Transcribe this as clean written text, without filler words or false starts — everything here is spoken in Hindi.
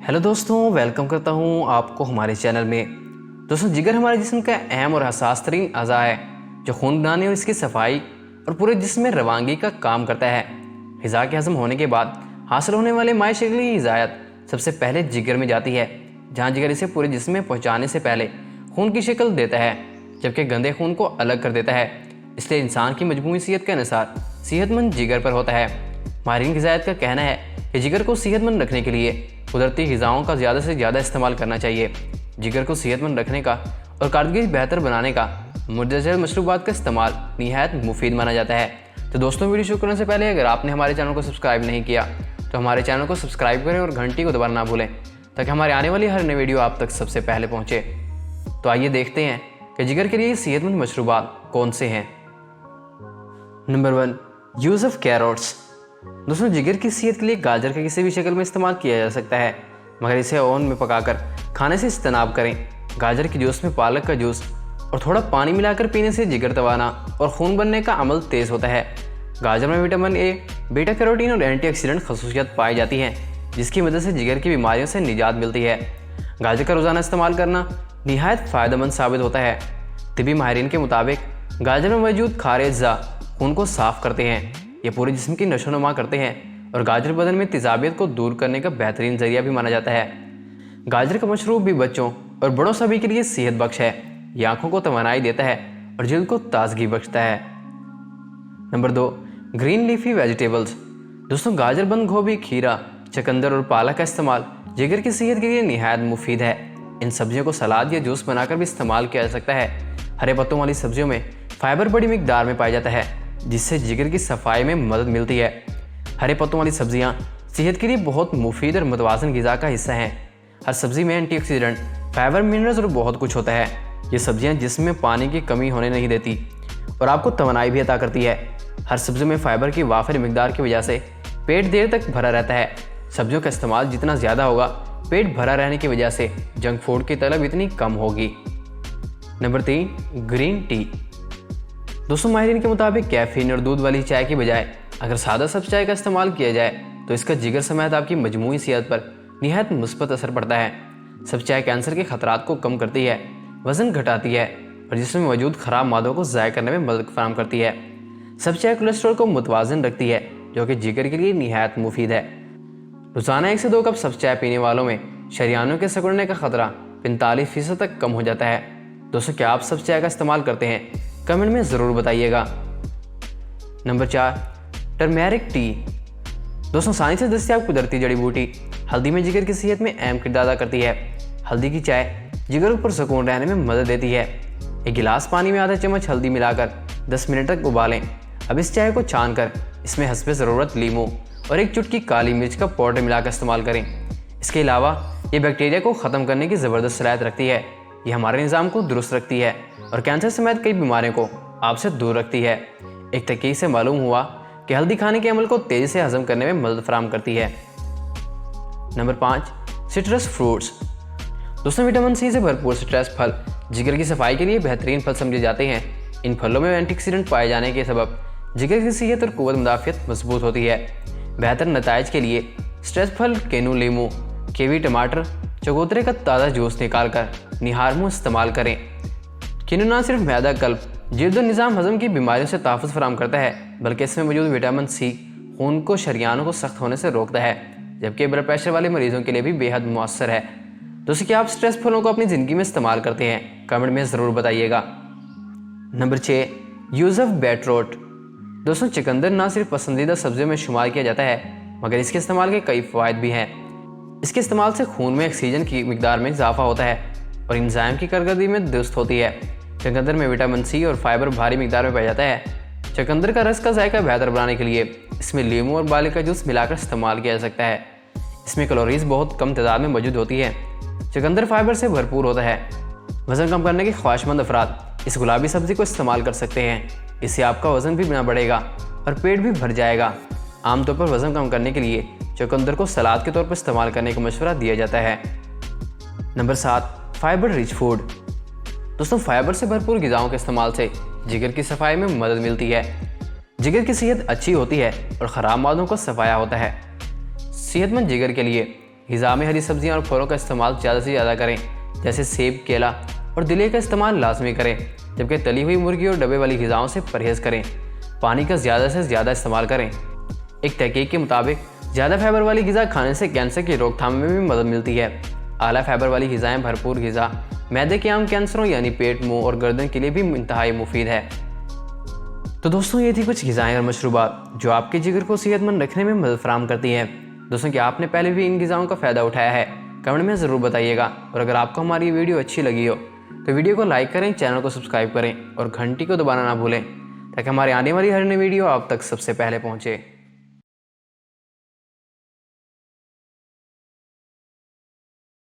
हेलो दोस्तों, वेलकम करता हूँ आपको हमारे चैनल में। दोस्तों, जिगर हमारे जिस्म का अहम और हसास तरीन अज़ा है जो खून बनाने और इसकी सफाई और पूरे जिस्म में रवानगी का काम करता है। ग़िज़ा के हज़म होने के बाद हासिल होने वाले माए शक्ल की हिदायत सबसे पहले जिगर में जाती है, जहाँ जिगर इसे पूरे जिस्म में पहुँचाने से पहले खून की शक्ल देता है, जबकि गंदे खून को अलग कर देता है। इसलिए इंसान की मजमूई सेहत का इन्हिसार सेहतमंद जिगर पर होता है। माहिरीन ग़िज़ायत का कहना है कि जिगर को सेहतमंद रखने के लिए कुदरती ग़िज़ाओं का ज़्यादा से ज़्यादा इस्तेमाल करना चाहिए। जिगर को सेहतमंद रखने का और कारकर्दगी बेहतर बनाने का मुंदरजा मशरूबात का इस्तेमाल निहायत मुफीद माना जाता है। तो दोस्तों, वीडियो शुरू करने से पहले अगर आपने हमारे चैनल को सब्सक्राइब नहीं किया तो हमारे चैनल को सब्सक्राइब करें और घंटी को दबाना ना भूलें, ताकि हमारे आने वाली हर नई वीडियो आप तक सबसे पहले पहुँचे। तो आइए देखते हैं कि जिगर के लिए सेहतमंद मशरूबात कौन से हैं। Number 1, use of carrots. दोस्तों, जिगर की सेहत के लिए गाजर का किसी भी शक्ल में इस्तेमाल किया जा सकता है, मगर इसे ओवन में पकाकर खाने से इज्तनाब करें। गाजर के जूस में पालक का जूस और थोड़ा पानी मिलाकर पीने से जिगर दबाना और खून बनने का अमल तेज़ होता है। गाजर में विटामिन ए, बीटा कैरोटीन और एंटीऑक्सीडेंट खसूसियत पाई जाती हैं, जिसकी वजह से जिगर की बीमारियों से निजात मिलती है। गाजर का रोज़ाना इस्तेमाल करना निहायत फ़ायदेमंद साबित होता है। तिबी माहिरीन के मुताबिक गाजर में मौजूद खारे अज्जा खून को साफ़ करते हैं, ये पूरे जिस्म की नशोनुमा करते हैं और गाजर बदन में तेज़ाबियत को दूर करने का बेहतरीन ज़रिया भी माना जाता है। गाजर का मशरूब भी बच्चों और बड़ों सभी के लिए सेहत बख्श है। ये आँखों को तवानाई देता है और जल्द को ताजगी बख्शता है। Number 2, green leafy vegetables. दोस्तों, गाजर, बंद गोभी, खीरा, चकंदर और पालक का इस्तेमाल जिगर की सेहत के लिए निहायत मुफीद है। इन सब्जियों को सलाद या जूस बनाकर भी इस्तेमाल किया जा सकता है। हरे पत्तों वाली सब्जियों में फाइबर बड़ी मिकदार में पाया जाता है, जिससे जिगर की सफाई में मदद मिलती है। हरे पत्तों वाली सब्जियां सेहत के लिए बहुत मुफीद और मुतवाज़न ग़िज़ा का हिस्सा हैं। हर सब्ज़ी में एंटीऑक्सीडेंट, फाइबर, मिनरल्स और बहुत कुछ होता है। ये सब्जियां जिस्म में पानी की कमी होने नहीं देती और आपको तवानाई भी अता करती है। हर सब्ज़ी में फाइबर की वाफिर मिकदार की वजह से पेट देर तक भरा रहता है। सब्जियों का इस्तेमाल जितना ज़्यादा होगा, पेट भरा रहने की वजह से जंक फूड की तलब इतनी कम होगी। Number 3, green tea. दोस्तों, माहिरीन के मुताबिक कैफ़ीन और दूध वाली चाय की बजाय अगर सादा सब्ज़ चाय का इस्तेमाल किया जाए तो इसका जिगर समेत आपकी मजमूई सेहत पर निहायत मुस्बत असर पड़ता है। सब्ज़ चाय कैंसर के खतरात को कम करती है, वज़न घटाती है और जिसमें मौजूद ख़राब मादों को ज़ाय करने में मदद फराहम करती है। सब्ज़ चाय कोलेस्ट्रॉल को मुतवाज़न रखती है, जो कि जिगर के लिए निहायत मुफीद है। रोज़ाना 1 से 2 कप सब्ज़ चाय पीने वालों में शरियानों के सिकुड़ने का खतरा 45% तक कम हो जाता है। दोस्तों, क्या आप सब्ज़ चाय का इस्तेमाल करते हैं? कमेंट में ज़रूर बताइएगा। Number 4, turmeric T. दोस्तों, आसानी से दस्तयाब कुदरती जड़ी बूटी हल्दी में जिगर की सेहत में अहम किरदार अदा करती है। हल्दी की चाय जिगर पर सुकून रहने में मदद देती है। एक गिलास पानी में आधा चम्मच हल्दी मिलाकर 10 मिनट तक उबालें। अब इस चाय को छान कर इसमें हस्बे ज़रूरत लीमू और 1 चुटकी काली मिर्च का पाउडर मिलाकर इस्तेमाल करें। इसके अलावा ये बैक्टीरिया को ख़त्म करने की ज़बरदस्त सलाहियत रखती है। ये हमारे निज़ाम को दुरुस्त रखती है और कैंसर समेत कई बीमारियों को आपसे दूर रखती है। एक तहकीक से मालूम हुआ कि हल्दी खाने के अमल को तेज़ी से हज़म करने में मदद फराहम करती है। Number 5, citrus fruits. दोस्तों, विटामिन सी से भरपूर सिट्रस फल जिगर की सफाई के लिए बेहतरीन फल समझे जाते हैं। इन फलों में एंटीऑक्सीडेंट पाए जाने के सबब जिगर की सेहत और क़ुव्वत मुदाफ़ियत मजबूत होती है। बेहतर नताइज के लिए सिट्रस फल, केनू लीमू, कीवी, टमाटर, चकोतरे का ताज़ा जूस निकाल कर निहारमू इस्तेमाल करें। किनु न सिर्फ मैदा, कल्ब, जिल्द और निज़ाम हज़म की बीमारियों से तहफ़्फ़ुज़ फराहम करता है, बल्कि इसमें मौजूद विटामिन सी खून को शरियानों को सख्त होने से रोकता है, जबकि ब्लड प्रेशर वाले मरीजों के लिए भी बेहद मुअस्सर है। दोस्तों, क्या आप स्ट्रेस फलों को अपनी ज़िंदगी में इस्तेमाल करते हैं? कमेंट में ज़रूर बताइएगा। Number 6, use of beetroot. दोस्तों, चुकंदर न सिर्फ पसंदीदा सब्जियों में शुमार किया जाता है, मगर इसके इस्तेमाल के कई फ़वाइद भी हैं। इसके इस्तेमाल से खून में ऑक्सीजन की मिकदार में इजाफा होता है और एंजाइम की कारकर्दगी में दुरुस्त होती है। चुकंदर में विटामिन सी और फाइबर भारी मिकदार में पाया जाता है। चुकंदर का रस का जायका बेहतर बनाने के लिए इसमें लीमू और बाले का जूस मिलाकर इस्तेमाल किया जा सकता है। इसमें कैलोरीज बहुत कम तादाद में मौजूद होती है। चुकंदर फाइबर से भरपूर होता है। वज़न कम करने के ख्वाहिशमंद अफराद इस गुलाबी सब्ज़ी को इस्तेमाल कर सकते हैं। इससे आपका वज़न भी ना बढ़ेगा और पेट भी भर जाएगा। आमतौर पर वज़न कम करने के लिए चुकंदर को सलाद के तौर पर इस्तेमाल करने का मशवरा दिया जाता है। Number 7, fibre rich food. दोस्तों, फाइबर से भरपूर ग़िज़ाओं के इस्तेमाल से जिगर की सफाई में मदद मिलती है। जिगर की सेहत अच्छी होती है और ख़राब मादों को सफाया होता है। सेहतमंद जिगर के लिए ग़िज़ा में हरी सब्जियाँ और फलों का इस्तेमाल ज़्यादा से ज़्यादा करें, जैसे सेब, केला और दलिया का इस्तेमाल लाजमी करें, जबकि तली हुई मुर्गी और डब्बे वाली ग़िज़ाओं से परहेज़ करें। पानी का ज़्यादा से ज़्यादा इस्तेमाल करें। एक तहकीक के मुताबिक ज़्यादा फाइबर वाली ग़िज़ा खाने से कैंसर की रोकथाम में भी मदद मिलती है। आला फाइबर वाली ग़िज़ाएँ भरपूर ग़िज़ा मैदे के आम कैंसरों यानी पेट, मुंह और गर्दन के लिए भी इंतहाई मुफीद है। तो दोस्तों, ये थी कुछ ग़िज़ाएँ और मशरूबात जो आपके जिगर को सेहतमंद रखने में मदद फराहम करती हैं। दोस्तों, क्या आपने पहले भी इन ग़िज़ाओं का फ़ायदा उठाया है? कमेंट में ज़रूर बताइएगा। और अगर आपको हमारी वीडियो अच्छी लगी हो तो वीडियो को लाइक करें, चैनल को सब्सक्राइब करें और घंटी को दबाना ना भूलें, ताकि हमारे आने वाली हर नई वीडियो आप तक सबसे पहले पहुँचे।